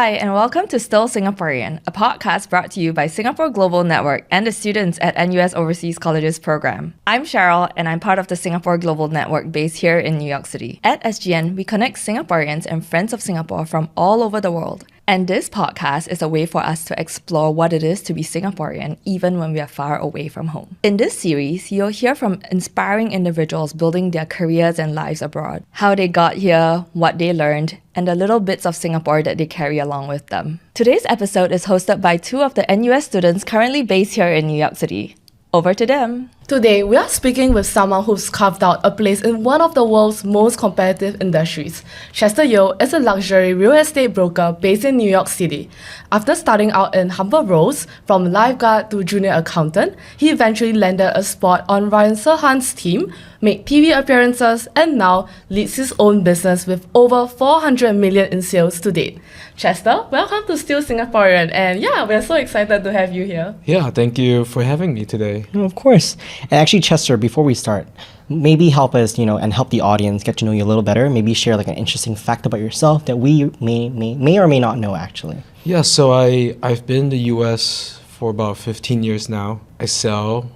Hi, and welcome to Still Singaporean, a podcast brought to you by Singapore Global Network and the students at NUS Overseas Colleges program. I'm Cheryl, and I'm part of the Singapore Global Network based here in New York City. At SGN, we connect Singaporeans and friends of Singapore from all over the world. And this podcast is a way for us to explore what it is to be Singaporean, even when we are far away from home. In this series, you'll hear from inspiring individuals building their careers and lives abroad, how they got here, what they learned, and the little bits of Singapore that they carry along with them. Today's episode is hosted by two of the NUS students currently based here in New York City. Over to them. Today, we are speaking with someone who's carved out a place in one of the world's most competitive industries. Chester Yow is a luxury real estate broker based in New York City. After starting out in humble roles, from lifeguard to junior accountant, he eventually landed a spot on Ryan Serhant's team, made TV appearances, and now leads his own business with over 400 million in sales to date. Chester, welcome to Still Singaporean, and we're so excited to have you here. Yeah, thank you for having me today. Of course. And actually, Chester, before we start, maybe help us, and help the audience get to know you a little better. Maybe share like an interesting fact about yourself that we may or may not know, actually. Yeah, so I've been in the US for about 15 years now. I sell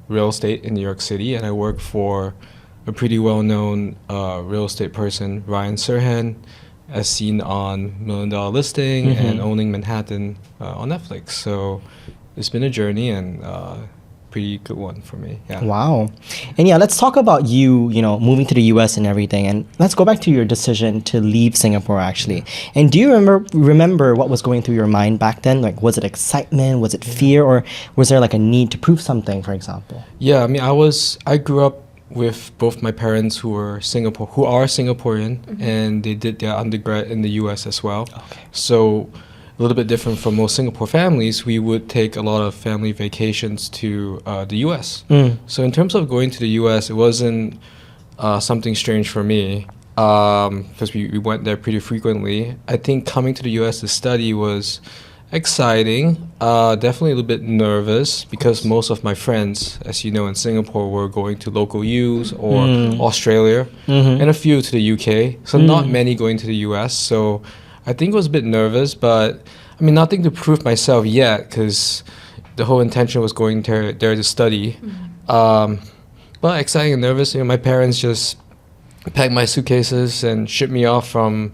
real estate in New York City, and I work for a pretty well-known real estate person, Ryan Serhant, as seen on $1 Million Listing and Owning Manhattan on Netflix. So it's been a journey and pretty good one for me. Yeah. Wow. And let's talk about you, moving to the US and everything. And let's go back to your decision to leave Singapore, actually. And do you remember what was going through your mind back then? Like, was it excitement? Was it fear? Or was there like a need to prove something, for example? Yeah, I mean, I grew up with both my parents who are Singaporean, and they did their undergrad in the US as well. Okay. So a little bit different from most Singapore families, we would take a lot of family vacations to the US. So in terms of going to the US, it wasn't something strange for me because we went there pretty frequently. I think coming to the US to study was exciting, definitely a little bit nervous because most of my friends, as you know, in Singapore were going to local U's or Australia and a few to the UK. So not many going to the US. So I think I was a bit nervous, but I mean, nothing to prove myself yet because the whole intention was going there to study. But exciting and nervous. My parents just packed my suitcases and shipped me off from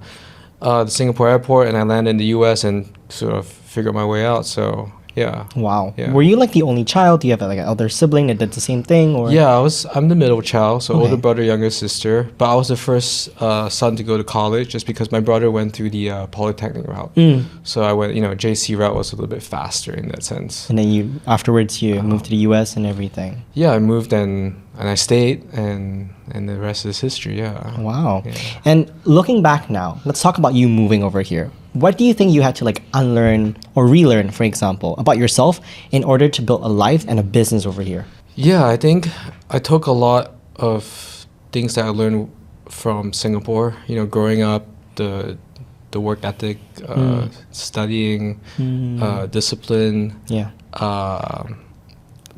the Singapore airport, and I landed in the US and sort of figured my way out. So yeah. Wow. Yeah. Were you like the only child? Do you have like an elder sibling that did the same thing? Or? Yeah, I'm the middle child, so Okay. older brother, younger sister. But I was the first son to go to college just because my brother went through the polytechnic route. So I went, JC route was a little bit faster in that sense. And then afterwards you moved to the US and everything. Yeah, I moved and I stayed, and the rest is history. Yeah. Wow. Yeah. And looking back now, let's talk about you moving over here. What do you think you had to like unlearn or relearn, for example, about yourself in order to build a life and a business over here? Yeah, I think I took a lot of things that I learned from Singapore. Growing up, the work ethic, studying, discipline. Yeah.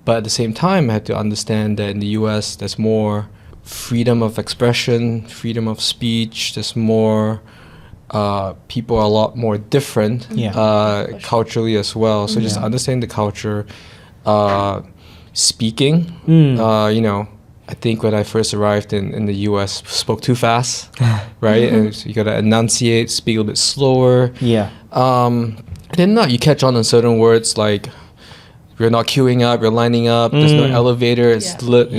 But at the same time, I had to understand that in the US, there's more freedom of expression, freedom of speech. There's more people are a lot more different culturally as well. So just understanding the culture, speaking. I think when I first arrived in the US, spoke too fast, right? And so you gotta enunciate, speak a little bit slower. Yeah. Then you catch on certain words like you're not queuing up, you're lining up. There's no elevator. It's lift.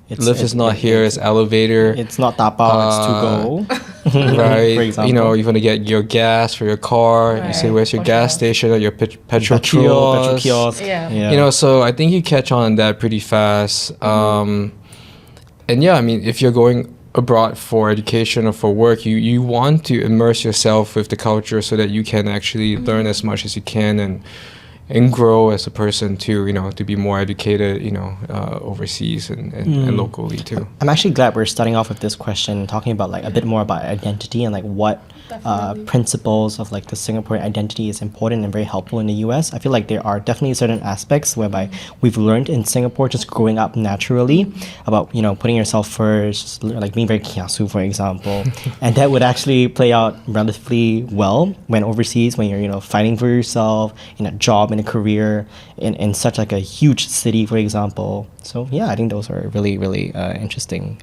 Lift is not here. It's elevator. It's not tapao, it's to go. Right. For example. You're gonna get your gas for your car. Right. You say, "Where's your gas station?" Or your petrol Petrol kiosk. kiosk. Yeah. So I think you catch on that pretty fast. And I mean, if you're going abroad for education or for work, you want to immerse yourself with the culture so that you can actually learn as much as you can and grow as a person too, to be more educated, overseas and locally too. I'm actually glad we're starting off with this question, talking about like a bit more about identity and like what Definitely. principles of like the Singaporean identity is important and very helpful in the US. I feel like there are definitely certain aspects whereby we've learned in Singapore just growing up naturally about, you know, putting yourself first, like being very kiasu, for example. And that would actually play out relatively well when overseas, when you're, you know, fighting for yourself in a job, in a career, in such like a huge city, for example. So yeah, I think those are really, really interesting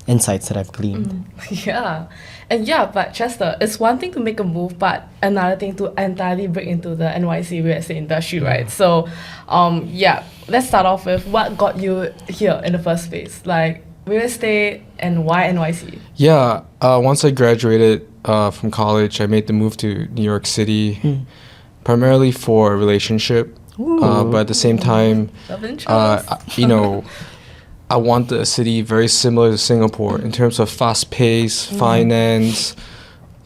insights that I've gleaned. Yeah. And yeah, but Chester, it's one thing to make a move, but another thing to entirely break into the NYC real estate industry, right? So, yeah, let's start off with what got you here in the first place, like real estate and why NYC? Yeah, once I graduated from college, I made the move to New York City, primarily for a relationship. But at the same time, Love interest. you know, I want a city very similar to Singapore in terms of fast pace, finance,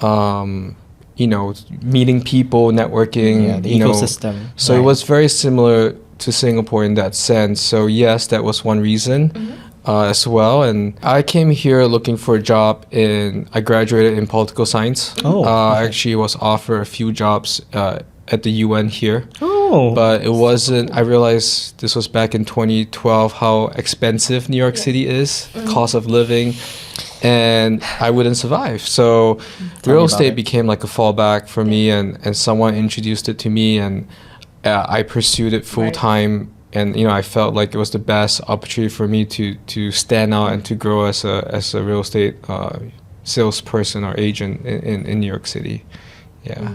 you know, meeting people, networking, The you know. ecosystem. So it was very similar to Singapore in that sense. So yes, that was one reason as well. And I came here looking for a job I graduated in political science. I actually was offered a few jobs at the UN here. But it wasn't, I realized this was back in 2012, how expensive New York City is, cost of living, and I wouldn't survive. So real estate became like a fallback for me, and someone introduced it to me, and I pursued it full time. And you know, I felt like it was the best opportunity for me to stand out and to grow as a real estate salesperson or agent in New York City. Yeah.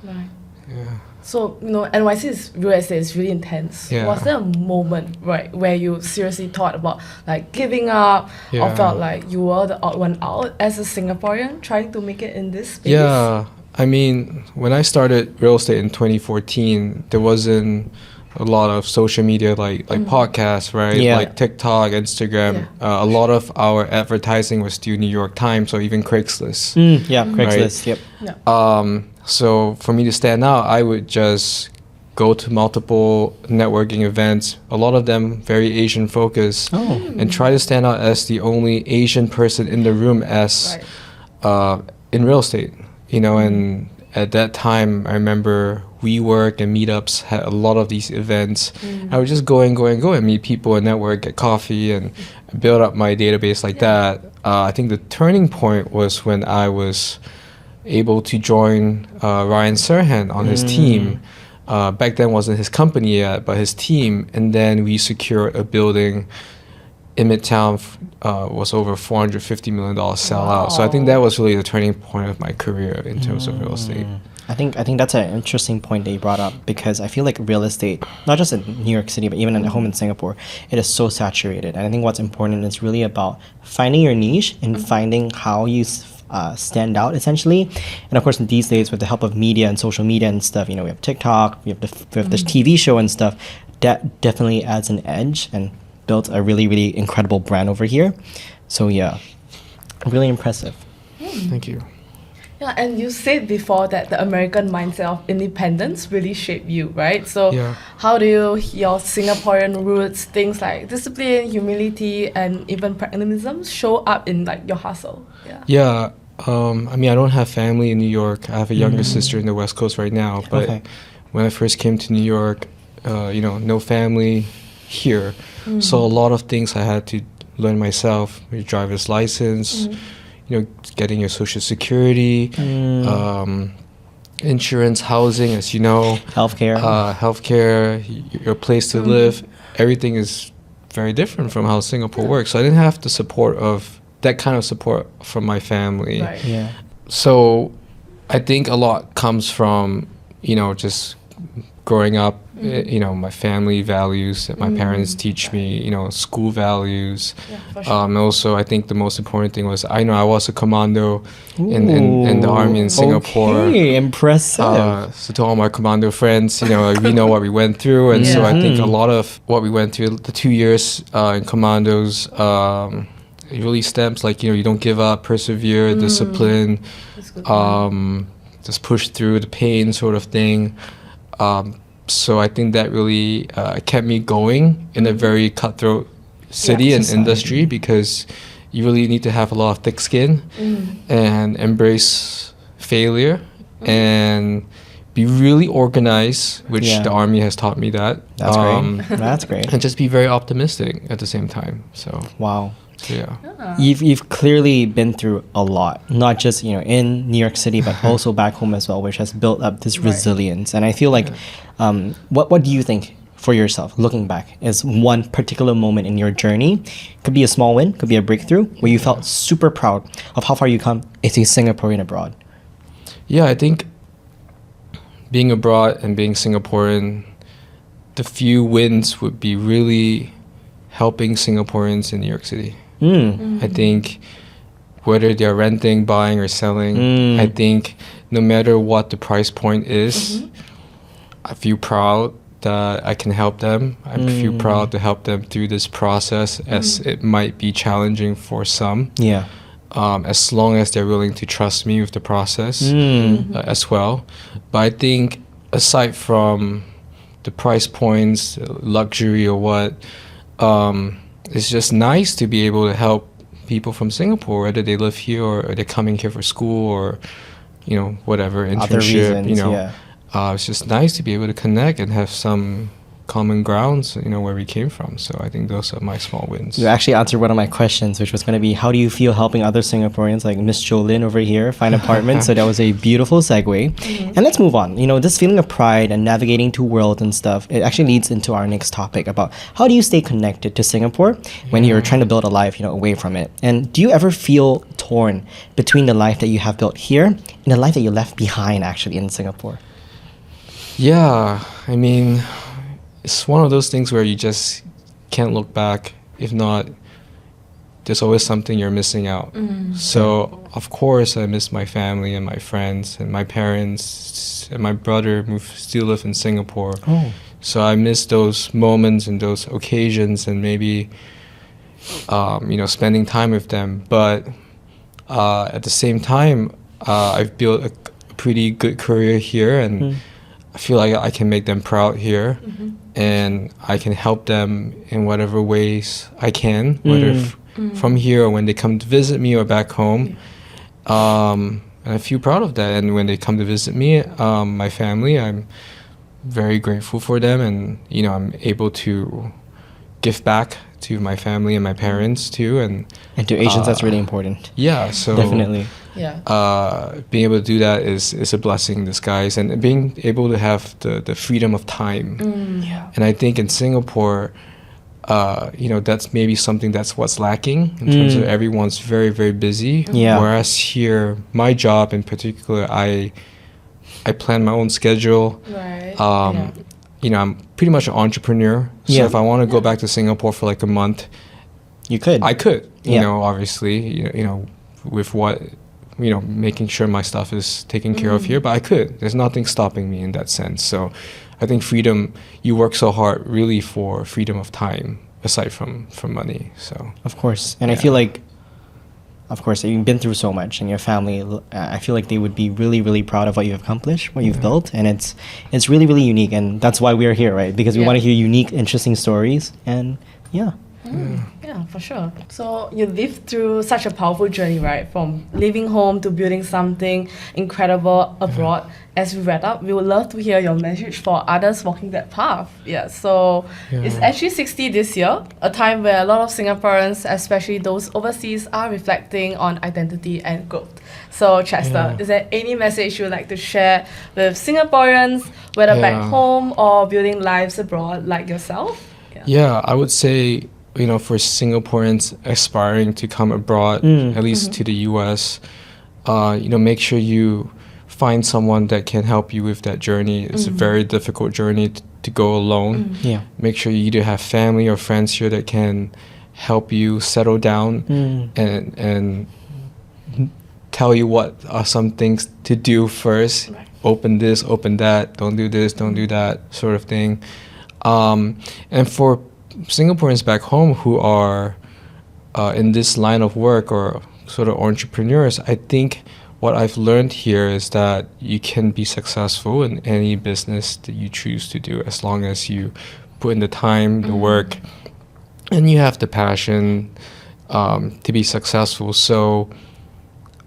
Right. Yeah. So, you know, NYC's real estate is really intense. Yeah. Was there a moment, right, where you seriously thought about like giving up or Yeah. felt like you were the odd one out as a Singaporean trying to make it in this space? Yeah, I mean, when I started real estate in 2014, there wasn't a lot of social media like podcasts, right? Yeah. Like TikTok, Instagram. A lot of our advertising was through New York Times or even Craigslist. Yeah, Craigslist. Yep. Yeah. So for me to stand out, I would just go to multiple networking events, a lot of them very Asian focused, and try to stand out as the only Asian person in the room as in real estate, you know. And at that time, I remember WeWork and Meetups had a lot of these events. I would just go and meet people and network, get coffee, and build up my database like that. I think the turning point was when I was able to join Ryan Serhant on his team. Back then wasn't his company yet, but his team. And then we secured a building in Midtown, was over $450 million sellout. So I think that was really the turning point of my career in terms of real estate. I think that's an interesting point that you brought up, because I feel like real estate, not just in New York City, but even at home in Singapore, it is so saturated. And I think what's important is really about finding your niche and finding how you stand out, essentially. And of course, these days, with the help of media and social media and stuff, you know, we have TikTok, we have the TV show and stuff. That definitely adds an edge and built a really, really incredible brand over here. So yeah, really impressive. Thank you. Yeah, and you said before that the American mindset of independence really shaped you, right? So how do your Singaporean roots, things like discipline, humility, and even pragmatism show up in like your hustle? Yeah. I mean, I don't have family in New York. I have a younger sister in the West Coast right now. But when I first came to New York, you know, no family here. So a lot of things I had to learn myself. Your driver's license, you know, getting your social security, insurance, housing, as you know, healthcare, your place to live. Everything is very different from how Singapore works. So I didn't have the support of that kind of support from my family. Right. Yeah. So I think a lot comes from, you know, just growing up, you know, my family values that my parents teach me, you know, school values. Yeah, for sure. And also, I think the most important thing was, I know I was a commando in the army in Singapore. Okay, impressive. So to all my commando friends, you know, like, we know what we went through. And so I think a lot of what we went through, the 2 years in commandos, it really stems, like, you know, you don't give up, persevere, discipline, just push through the pain sort of thing. So I think that really kept me going in a very cutthroat city and industry, because you really need to have a lot of thick skin and embrace failure and be really organized, which Yeah. the army has taught me that. That's great. That's great. And just be very optimistic at the same time. So, Wow. yeah. You've clearly been through a lot, not just in New York City, but also back home as well, which has built up this resilience. And I feel like, what do you think for yourself, looking back, is one particular moment in your journey? Could be a small win, could be a breakthrough, where you felt super proud of how far you come as a Singaporean abroad. Yeah, I think being abroad and being Singaporean, the few wins would be really helping Singaporeans in New York City. I think whether they're renting, buying, or selling, I think no matter what the price point is, I feel proud that I can help them. I feel proud to help them through this process, as it might be challenging for some. Yeah. As long as they're willing to trust me with the process as well. But I think aside from the price points, luxury or what, it's just nice to be able to help people from Singapore, whether they live here or they're coming here for school or, whatever, Other internship, reasons, it's just nice to be able to connect and have some common grounds, where we came from. So I think those are my small wins. You actually answered one of my questions, which was going to be, how do you feel helping other Singaporeans like Miss Jolyn over here find apartments? So that was a beautiful segue. And let's move on. This feeling of pride and navigating two worlds and stuff, it actually leads into our next topic about how do you stay connected to Singapore when you're trying to build a life, away from it? And do you ever feel torn between the life that you have built here and the life that you left behind actually in Singapore? Yeah, I mean, it's one of those things where you just can't look back. If not, there's always something you're missing out. So, of course, I miss my family and my friends and my parents, and my brother still live in Singapore. So I miss those moments and those occasions and maybe, spending time with them. But at the same time, I've built a pretty good career here, and I feel like I can make them proud here, and I can help them in whatever ways I can, whether from here or when they come to visit me or back home. And I feel proud of that. And when they come to visit me, my family, I'm very grateful for them, and I'm able to give back to my family and my parents too. And to Asians, that's really important. Yeah, so Definitely. being able to do that is a blessing in disguise, and being able to have the freedom of time. And I think in Singapore, that's maybe something that's what's lacking in terms of everyone's very, very busy. Yeah. Whereas here, my job in particular, I plan my own schedule. Right. I'm pretty much an entrepreneur. So if I want to go back to Singapore for like a month, You could. I could. Yeah. Obviously, with what. Making sure my stuff is taken care of here, but I could. There's nothing stopping me in that sense. So I think freedom, you work so hard really for freedom of time, aside from money. So Of course. And I feel like, of course, you've been through so much, and your family, I feel like they would be really, really proud of what you've accomplished, what you've built. And it's really, really unique. And that's why we're here, right? Because we want to hear unique, interesting stories. And yeah. Yeah, for sure. So you lived through such a powerful journey, right? From leaving home to building something incredible abroad. As we wrap up, we would love to hear your message for others walking that path. So it's actually 60 this year, a time where a lot of Singaporeans, especially those overseas, are reflecting on identity and growth. So Chester, is there any message you'd like to share with Singaporeans, whether back home or building lives abroad like yourself? Yeah, I would say, for Singaporeans aspiring to come abroad, at least to the US, make sure you find someone that can help you with that journey. It's a very difficult journey to go alone. Yeah. Make sure you either have family or friends here that can help you settle down and tell you what are some things to do first. Right. Open this, open that, don't do this, don't do that, sort of thing. And for Singaporeans back home who are in this line of work or sort of entrepreneurs, I think what I've learned here is that you can be successful in any business that you choose to do, as long as you put in the time, the work, and you have the passion to be successful. So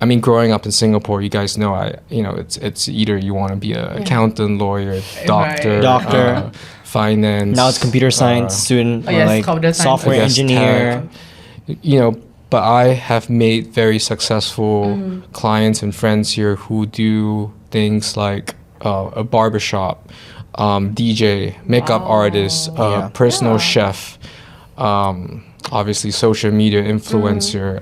I mean, growing up in Singapore, you guys know, it's either you want to be an accountant, lawyer, doctor, Doctor. Finance. Now it's computer science student or yes, like computer science. software I guess engineer. tech. But I have made very successful clients and friends here who do things like a barbershop, DJ, makeup artist, personal chef, obviously social media influencer.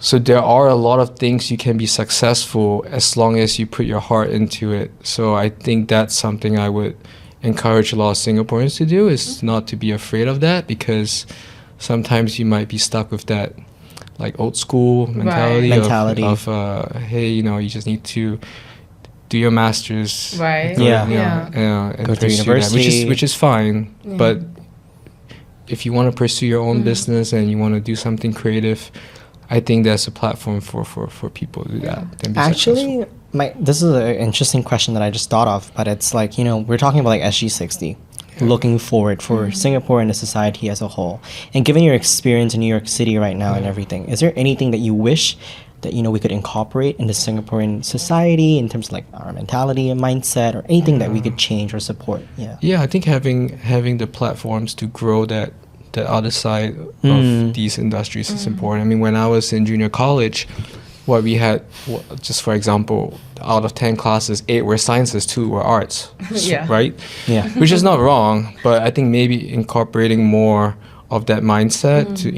So there are a lot of things you can be successful as long as you put your heart into it. So I think that's something I would encourage a lot of Singaporeans to do, is not to be afraid of that, because sometimes you might be stuck with that like old school mentality of hey, you just need to do your master's, Right. and Go to pursue university. that, which is fine. But if you want to pursue your own business and you want to do something creative, I think that's a platform for people to do that. And be Actually, this is an interesting question that I just thought of, but it's like, we're talking about like SG60, looking forward for Singapore and the society as a whole. And given your experience in New York City right now and everything, is there anything that you wish that, we could incorporate in the Singaporean society in terms of like our mentality and mindset, or anything that we could change or support? Yeah, I think having the platforms to grow that other side of these industries is important. I mean, when I was in junior college, what we had, just for example, out of 10 classes, 8 were sciences, 2 were arts, right? Yeah. Which is not wrong, but I think maybe incorporating more of that mindset to,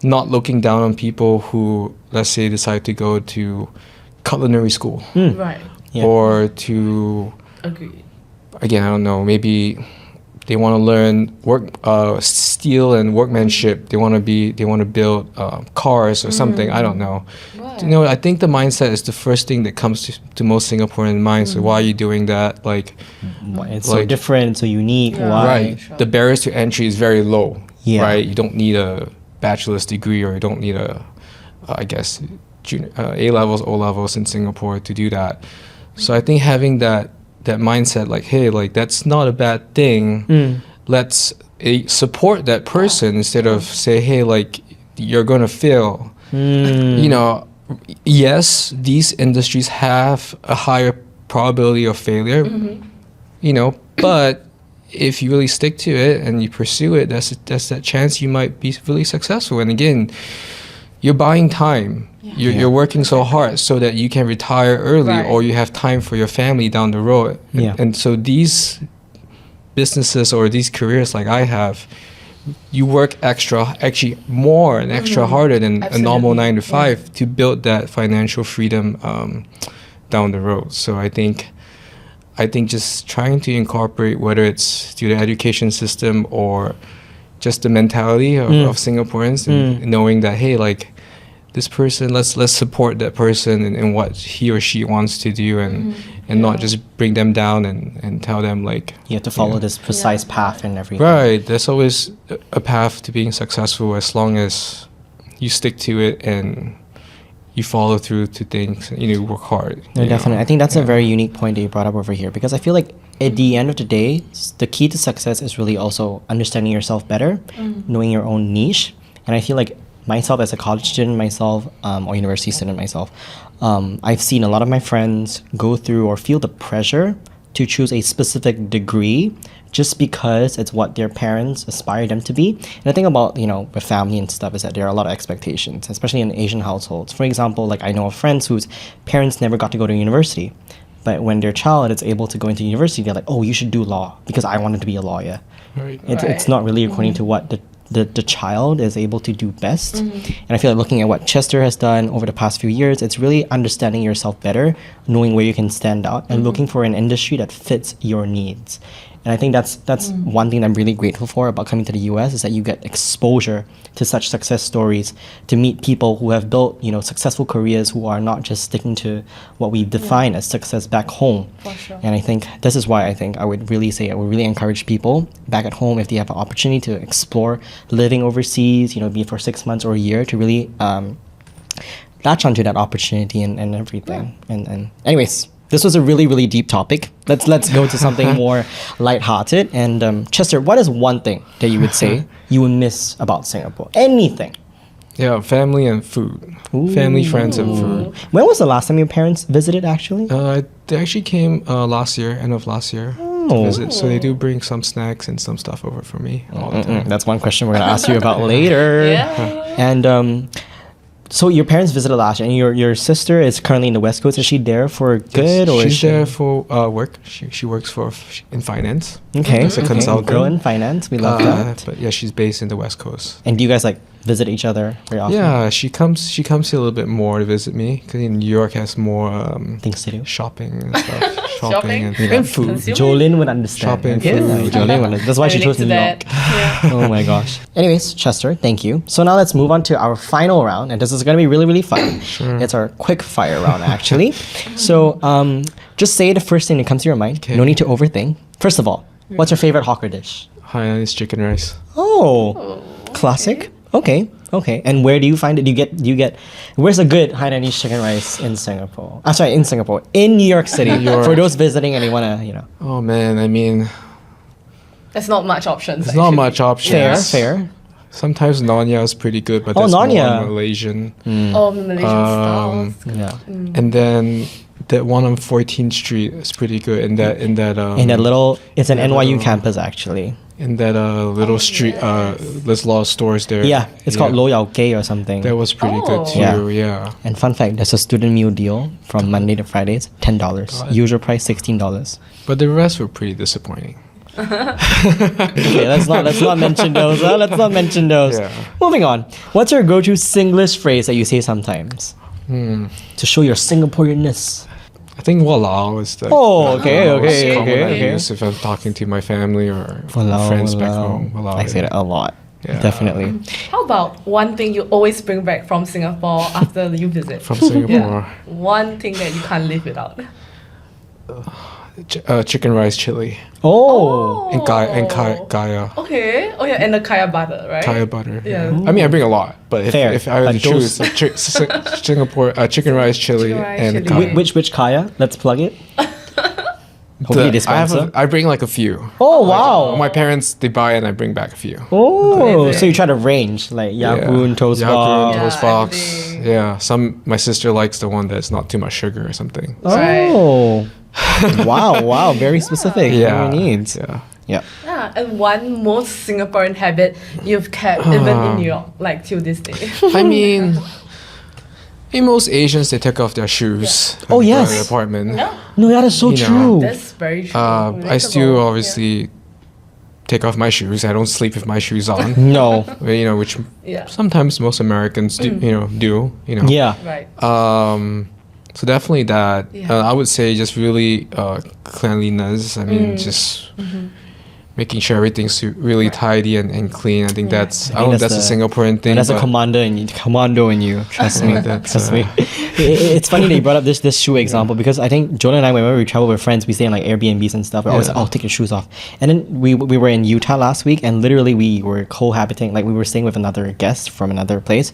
not looking down on people who, let's say, decide to go to culinary school. Right. Yeah. Or to, Agreed. again, I don't know, maybe they want to learn steel and workmanship. They want to build cars or something. I don't know. Right. I think the mindset is the first thing that comes to most Singaporean minds. So why are you doing that? Like, It's so different, so unique. Why? right? Sure. The barriers to entry is very low. Yeah. Right. You don't need a bachelor's degree, or you don't need I guess, A levels, O levels in Singapore to do that. So I think having that mindset, like, hey, like, that's not a bad thing. Let's support that person instead of say, hey, like, you're gonna fail. Yes, these industries have a higher probability of failure. But if you really stick to it and you pursue it, that's that chance you might be really successful. And again, you're buying time. You're working so hard so that you can retire early, or you have time for your family down the road. And so these businesses or these careers like I have, you work actually more and extra harder than a normal 9 to 5 to build that financial freedom down the road. So I think just trying to incorporate, whether it's through the education system or just the mentality of Singaporeans, and knowing that, hey, like, this person, let's support that person in what he or she wants to do, and not just bring them down and tell them, like, You have to follow this precise path and everything. right, there's always a path to being successful as long as you stick to it and you follow through to things, you work hard. No, definitely. I think that's a very unique point that you brought up over here, because I feel like at the end of the day, the key to success is really also understanding yourself better, knowing your own niche. And I feel like myself as a college student or university student myself, I've seen a lot of my friends go through or feel the pressure to choose a specific degree just because it's what their parents aspire them to be. And the thing about, with family and stuff is that there are a lot of expectations, especially in Asian households. For example, like, I know of friends whose parents never got to go to university, but when their child is able to go into university, they're like, oh, you should do law because I wanted to be a lawyer. Right. It's not really according to what the child is able to do best. And I feel like looking at what Chester has done over the past few years, it's really understanding yourself better, knowing where you can stand out, and looking for an industry that fits your needs. And I think that's one thing I'm really grateful for about coming to the US, is that you get exposure to such success stories, to meet people who have built, successful careers, who are not just sticking to what we define as success back home. For sure. And I think this is why I would really encourage people back at home, if they have an opportunity to explore living overseas, be it for 6 months or a year, to really latch onto that opportunity and everything. And anyways, this was a really, really deep topic. Let's go to something more lighthearted. And Chester, what is one thing that you would say you would miss about Singapore? Anything. Yeah, family and food. Family, friends, and food. When was the last time your parents visited, actually? They actually came end of last year. To visit. So they do bring some snacks and some stuff over for me all the time. That's one question we're going to ask you about later. And so your parents visited last year, and your sister is currently in the West Coast. Is she there for good? Yes, or she's is she there for work. She works in finance. Okay, As a consultant. girl in finance. We love that. But yeah, she's based in the West Coast. And do you guys like visit each other very often? Yeah, she comes here a little bit more to visit me because New York has more Things to do. shopping and stuff. Shopping? and food. Jolene would understand. Shopping, okay? food. Jolene would. That's why I she relate chose to New York. that. Oh my gosh. Anyways, Chester, thank you. So now let's move on to our final round, and this is going to be really, really fun. Sure. It's our quick fire round, actually. So just say the first thing that comes to your mind. Okay. No need to overthink. First of all, what's your favorite hawker dish? Hainanese chicken rice. Oh, classic. Okay. And where do you find it? Do you get where's a good Hainanese chicken rice in Singapore? In Singapore. In New York City. For those visiting and they wanna, Oh man, I mean, There's not much options. there's not much options. Fair. Sometimes Nanya is pretty good, but Oh, that's Nanya. more Malaysian. Oh, Malaysian styles. Yeah. And then that one on 14th Street is pretty good. In that In that little it's an NYU little- campus actually. in that little street, there's a lot of stores there. Yeah. It's called Lo Yao Gei or something. That was pretty good too. Yeah. Yeah. And fun fact, there's a student meal deal from Monday to Fridays, $10. Usual price $16. But the rest were pretty disappointing. Okay, let's not mention those. Let's not mention those. Yeah. Moving on. What's your go-to Singlish phrase that you say sometimes to show your Singaporeanness? I think walao is the Oh, okay, the most okay, common okay, I okay. use if I'm talking to my family or Walao, friends back walao. home. Walao, I say that a lot. Yeah. Definitely. How about one thing you always bring back from Singapore after you visit? From Singapore. One thing that you can't live without. Chicken rice chili Oh. and kaya Okay. Oh yeah, and the kaya butter, right? kaya butter. Yeah. I mean, I bring a lot, but Fair. if I were But to choose, those- Singapore chicken rice chili Chicken rice, and chili. kaya. Which kaya? Let's plug it. Hopefully they sponsor. I bring like a few. Oh wow. My parents they buy and I bring back a few. Oh, Amazing. so you try to range like Yakun, Toast Yakun, Box. Yeah, Toast Box. everything. Yeah, my sister likes the one that's not too much sugar or something. Right. Oh. wow, very specific. Yeah. Very neat. Yeah. Yeah. Yeah, and one most Singaporean habit you've kept even in New York, like till this day. I mean, in most Asians they take off their shoes. Oh, when they go yes. to the apartment. No, that is so You know, true. That's very true. I still Relatable. obviously take off my shoes. I don't sleep with my shoes on. No. Which Yeah. sometimes most Americans do. Yeah. Right. So definitely that. Yeah. I would say just really cleanliness. I mean, just making sure everything's really tidy and clean. I think that's that's a Singaporean thing. That's a but- commando in you. Trust me. That's, Trust me. It's funny that you brought up this shoe example because I think Jonah and I, whenever we travel with friends, we stay in like Airbnbs and stuff. We're always like, oh, take your shoes off. And then we were in Utah last week, and literally we were cohabiting. Like we were staying with another guest from another place.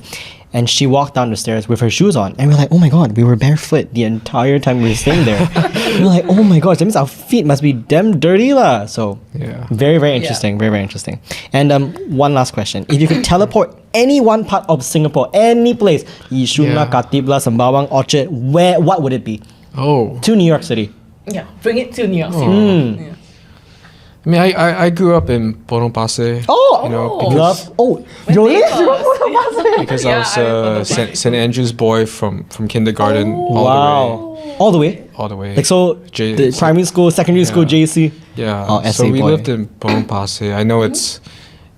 And she walked down the stairs with her shoes on. And we're like, oh my God, we were barefoot the entire time we were staying there. We're like, oh my gosh, that means our feet must be damn dirty lah. So Yeah. very, very interesting. Very, very interesting. And one last question. If you could teleport any one part of Singapore, any place, Yishun, Yeah. Khatib, Sembawang, Orchard, what would it be? Oh. To New York City. Yeah, bring it to New York City. Yeah. I mean, I grew up in Potong Pasir. Oh, You know, love. Oh, When you're they lit? because Yeah, I was I remember St. Andrew's boy from kindergarten Wow. All the way? all the way. Like so, J- the primary school, secondary school, Yeah. JC. Yeah. Oh, so SA we boy. lived in Potong Pasir. I know it's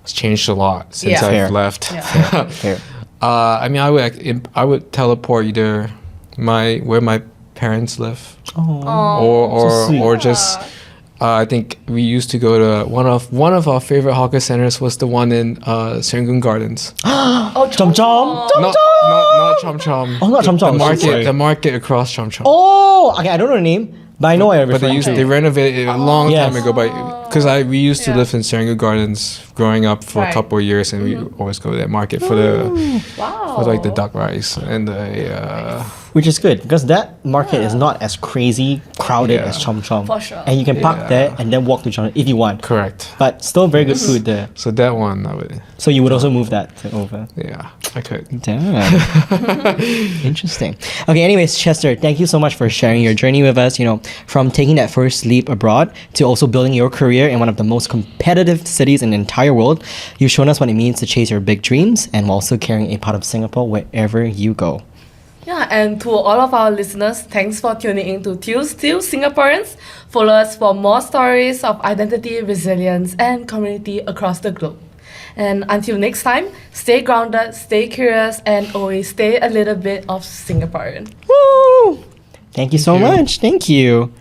changed a lot since Yeah. I've Fair. left. Yeah. Fair. I mean, I would teleport either where my parents live, or just. I think we used to go to one of our favorite hawker centers was the one in Serangoon Gardens. Oh, Chom Chom. Not Chom Chom. Oh, not Chom Chom. Sorry. The market across Chom Chom. Oh, okay. I don't know the name, but I know I But they renovated it a long Yes. time ago. But because we used to live in Serangoon Gardens growing up for a Right. couple of years, and we always go to that market for the wow. for like the duck rice and the Which is good because that market is not as crazy crowded Yeah. as Chom Chom. For sure. And you can park Yeah. there and then walk to Chom Chom if you want. Correct. But still very good food there. So that one, I would. So you would also move that to over. Yeah, I could. Damn. Interesting. Okay, anyways, Chester, thank you so much for sharing your journey with us, from taking that first leap abroad to also building your career in one of the most competitive cities in the entire world. You've shown us what it means to chase your big dreams and while also carrying a part of Singapore wherever you go. Yeah, and to all of our listeners, thanks for tuning in to Still Singaporeans. Follow us for more stories of identity, resilience, and community across the globe. And until next time, stay grounded, stay curious, and always stay a little bit of Singaporean. Woo! Thank you so you. much. Thank you.